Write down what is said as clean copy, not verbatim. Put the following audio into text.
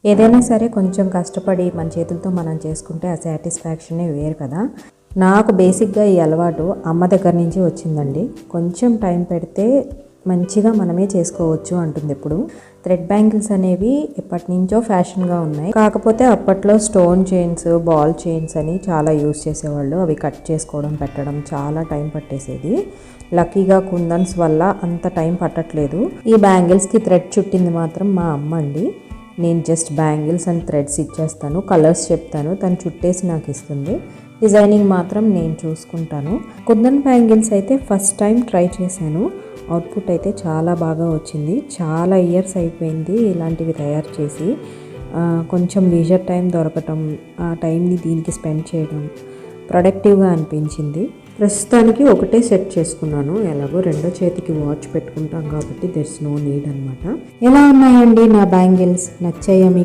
ఏదైనా సరే కొంచెం కష్టపడి మన చేతులతో మనం చేసుకుంటే ఆ సాటిస్ఫాక్షనే వేరు కదా. నాకు బేసిక్గా ఈ అలవాటు అమ్మ దగ్గర నుంచి వచ్చిందండి. కొంచెం టైం పెడితే మంచిగా మనమే చేసుకోవచ్చు అంటుంది. ఇప్పుడు థ్రెడ్ బ్యాంగిల్స్ అనేవి ఎప్పటి నుంచో ఫ్యాషన్గా ఉన్నాయి. కాకపోతే అప్పట్లో స్టోన్ చైన్స్, బాల్ చైన్స్ అని చాలా యూజ్ చేసేవాళ్ళు. అవి కట్ చేసుకోవడం, పెట్టడం చాలా టైం పట్టేసేది. లక్కీగా కుందన్స్ వల్ల అంత టైం పట్టట్లేదు. ఈ బ్యాంగిల్స్కి థ్రెడ్ చుట్టింది మాత్రం మా అమ్మ అండి. నేను జస్ట్ బ్యాంగిల్స్ అండ్ థ్రెడ్స్ ఇచ్చేస్తాను, కలర్స్ చెప్తాను, తను చుట్టేసి నాకు ఇస్తుంది. డిజైనింగ్ మాత్రం నేను చూసుకుంటాను. కుందన్ బ్యాంగిల్స్ అయితే ఫస్ట్ టైం ట్రై చేశాను. అవుట్పుట్ అయితే చాలా బాగా వచ్చింది. చాలా ఇయర్స్ అయిపోయింది ఇలాంటివి తయారు చేసి. కొంచెం లీజర్ టైం దొరకటం, ఆ టైంని దీనికి స్పెండ్ చేయడం ప్రొడక్టివ్గా అనిపించింది. ప్రస్తుతానికి ఒకటే సెట్ చేసుకున్నాను. ఎలాగో రెండో చేతికి వాచ్ పెట్టుకుంటాం కాబట్టి దెర్స్ నో నీడ్ అనమాట. ఎలా ఉన్నాయండి నా బ్యాంగిల్స్? నచ్చాయా మీకు?